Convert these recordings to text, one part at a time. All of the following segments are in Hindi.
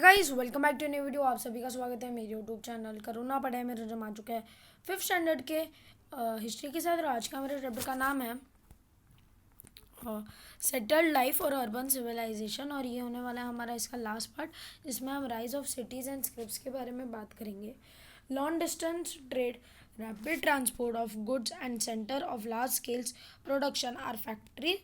Guys, welcome back to new video. आप सभी का स्वागत है मेरे यूट्यूब चैनल करुणा पढ़ाई में। रजम आ चुका है 5th स्टैंडर्ड के हिस्ट्री के साथ। और आज का मेरे चैप्टर का नाम है सेटल्ड लाइफ और अर्बन सिविलाइजेशन। और ये होने वाला है हमारा इसका लास्ट पार्ट, जिसमें हम rise of cities and scripts के बारे में बात करेंगे। Long distance trade, rapid transport of goods and centre of large scales production are factory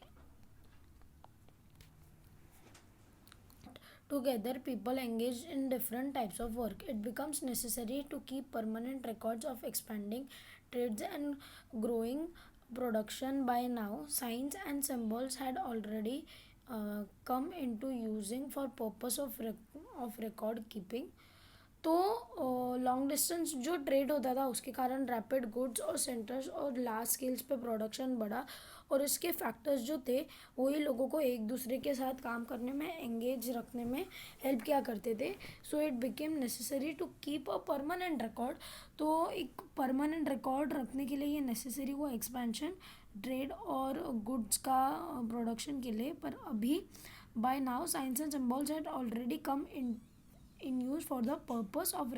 together. People engaged in different types of work. It becomes necessary to keep permanent records of expanding trades and growing production. By now, signs and symbols had already come into using for purpose of record keeping. तो लॉन्ग डिस्टेंस जो ट्रेड होता था उसके कारण रैपिड गुड्स और सेंटर्स और लार्ज स्केल्स पे प्रोडक्शन बढ़ा, और इसके फैक्टर्स जो थे वही लोगों को एक दूसरे के साथ काम करने में, एंगेज रखने में हेल्प किया करते थे। So it became necessary to keep a permanent record. तो एक परमानेंट रिकॉर्ड रखने के लिए ये नेसेसरी हुआ एक्सपेंशन ट्रेड और गुड्स का प्रोडक्शन के लिए। पर अभी by now signs and symbols had already come in use for the purpose of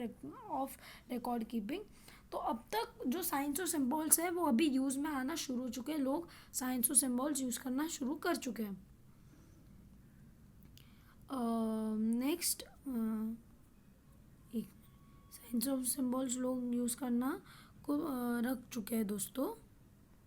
record keeping. तो अब तक जो साइंस और सिम्बॉल्स है वो अभी यूज़ में आना शुरू हो चुके हैं। लोग साइंस और सिम्बॉल्स यूज़ करना शुरू कर चुके हैं। नेक्स्ट, साइंस और सिम्बॉल्स लोग यूज़ करना को रख चुके हैं दोस्तों।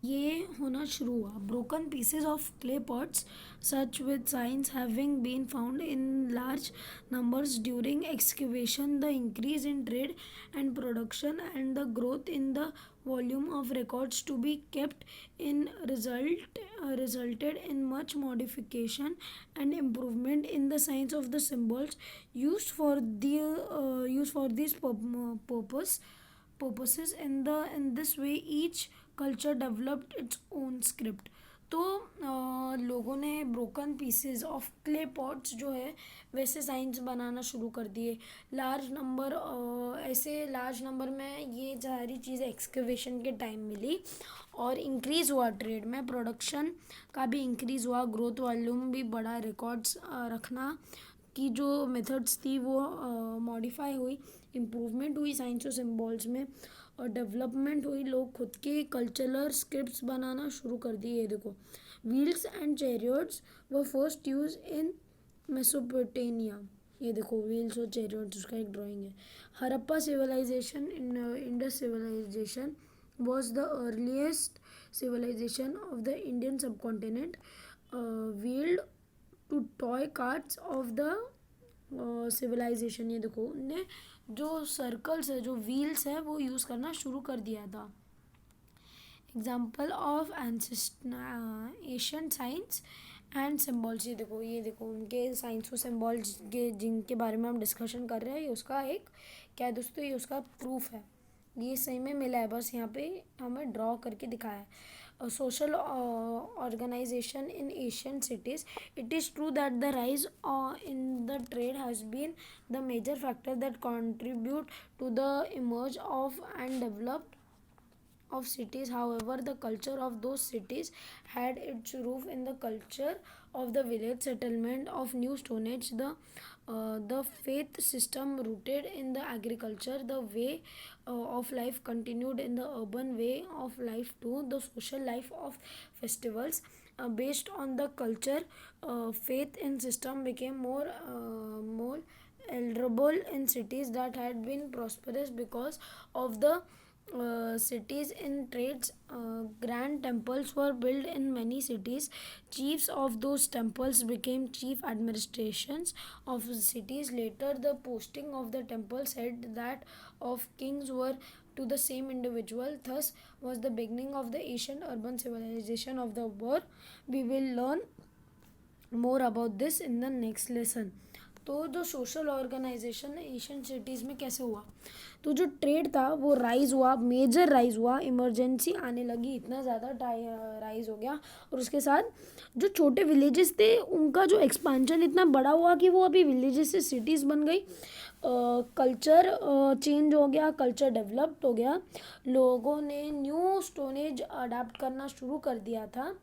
ये होना शुरू हुआ। Broken pieces of clay pots such with signs having been found in large numbers during excavation. The increase in trade and production and the growth in the volume of records to be kept in resulted in much modification and improvement in the science of the symbols used for these purposes. In this way each culture developed its own script. तो लोगों ने broken pieces of clay pots जो है वैसे साइंस बनाना शुरू कर दिए। लार्ज नंबर में ये सारी चीज़ें एक्सकवेशन के टाइम मिली, और इंक्रीज़ हुआ ट्रेड में, प्रोडक्शन का भी इंक्रीज़ हुआ, ग्रोथ वॉल्यूम भी बढ़ा, रिकॉर्ड्स रखना की जो मेथड्स थी वो मॉडिफाई हुई, इम्प्रूवमेंट हुई साइंस और सिम्बॉल्स में, और डेवलपमेंट हुई। लोग खुद के कल्चरल स्क्रिप्ट्स बनाना शुरू कर दिए। ये देखो, wheels and chariots were first use in Mesopotamia. ये देखो व्हील्स और चैरियट्स, उसका एक ड्राइंग है। Harappa civilisation, Indus civilisation was the earliest civilization of the Indian subcontinent. Wheeled to toy carts of the civilization। ये देखो, उनने जो सर्कल्स है, जो व्हील्स है, वो यूज़ करना शुरू कर दिया था। Example of Asian science and symbols. ये देखो उनके साइंस और सिम्बॉल्स के जिनके बारे में हम डिस्कशन कर रहे हैं, ये उसका एक क्या है दोस्तों, ये उसका प्रूफ है। ये सही में मिला है, बस यहाँ पे हमें ड्रॉ करके दिखाया है। Social organization in Asian cities. It is true that the rise in the trade has been the major factor that contribute to the emerge of and developed of cities. However, the culture of those cities had its roof in the culture of the village settlement of New Stone Age. The faith system rooted in the agriculture, the way of life continued in the urban way of life too. The social life of festivals based on the culture, faith and system became more endurable in cities that had been prosperous because of the cities in trades. Grand temples were built in many cities. Chiefs of those temples became chief administrations of the cities. Later, the posting of the temples said that of kings were to the same individual. Thus was the beginning of the ancient urban civilization of the world. We will learn more about this in the next lesson. तो जो सोशल ऑर्गेनाइजेशन एशियन सिटीज़ में कैसे हुआ, तो जो ट्रेड था वो राइज हुआ, मेजर राइज हुआ, इमरजेंसी आने लगी, इतना ज़्यादा राइज हो गया। और उसके साथ जो छोटे विलेजेस थे उनका जो एक्सपांशन इतना बड़ा हुआ कि वो अभी विलेजेस से सिटीज़ बन गई। कल्चर चेंज हो गया, कल्चर डेवलप्ड हो गया। लोगों ने न्यू स्टोनेज अडाप्ट करना शुरू कर दिया था,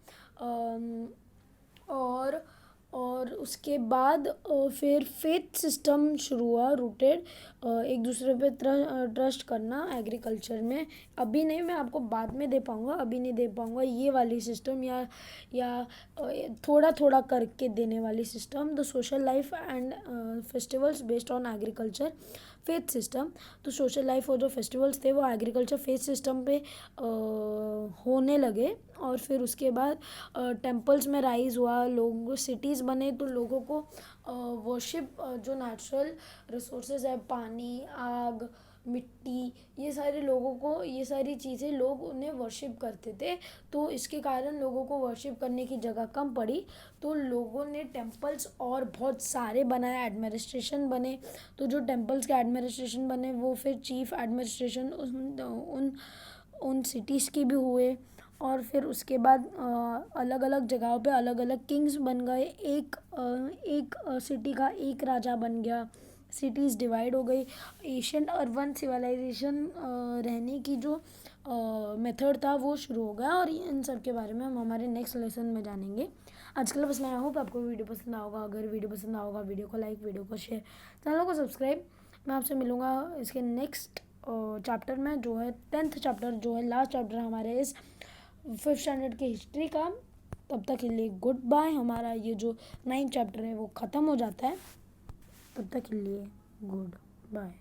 और और उसके बाद फिर फेथ सिस्टम शुरू हुआ, रूटेड एक दूसरे पे ट्रस्ट करना एग्रीकल्चर में। अभी नहीं, मैं आपको बाद में दे पाऊँगा, अभी नहीं दे पाऊँगा ये वाली सिस्टम, या थोड़ा थोड़ा करके देने वाली system. The social life and festivals based on agriculture faith system. तो सोशल लाइफ और जो फेस्टिवल्स थे वो एग्रीकल्चर फेथ सिस्टम पे होने लगे। और फिर उसके बाद टेम्पल्स में राइज हुआ, लोग सिटीज़ बने, तो लोगों को वर्शिप जो नेचुरल रिसोर्सेज है, पानी, आग, मिट्टी, ये सारे लोगों को, ये सारी चीज़ें लोग उन्हें वर्शिप करते थे। तो इसके कारण लोगों को वर्शिप करने की जगह कम पड़ी, तो लोगों ने टेम्पल्स और बहुत सारे बनाए, एडमिनिस्ट्रेशन बने। तो जो टेम्पल्स के एडमिनिस्ट्रेशन बने वो फिर चीफ एडमिनिस्ट्रेशन उन उन सिटीज़ के भी हुए। और फिर उसके बाद अलग अलग जगहों पे अलग अलग किंग्स बन गए। एक सिटी का एक राजा बन गया, सिटीज़ डिवाइड हो गई। एशियन अर्बन सिविलाइजेशन रहने की जो मेथड था वो शुरू हो गया। और इन सब के बारे में हम हमारे नेक्स्ट लेसन में जानेंगे। आज के लिए बस मैं होप आपको वीडियो पसंद आओगा। अगर वीडियो पसंद आओगा, वीडियो को लाइक, वीडियो को शेयर, चैनल को सब्सक्राइब। मैं आपसे मिलूँगा इसके नेक्स्ट चैप्टर में, जो है 10th चैप्टर, जो है लास्ट चैप्टर हमारे इस 5th स्टैंडर्ड की हिस्ट्री का। तब तक के लिए गुड बाय। हमारा ये जो 9th चैप्टर है वो ख़त्म हो जाता है। तब तक के लिए गुड बाय।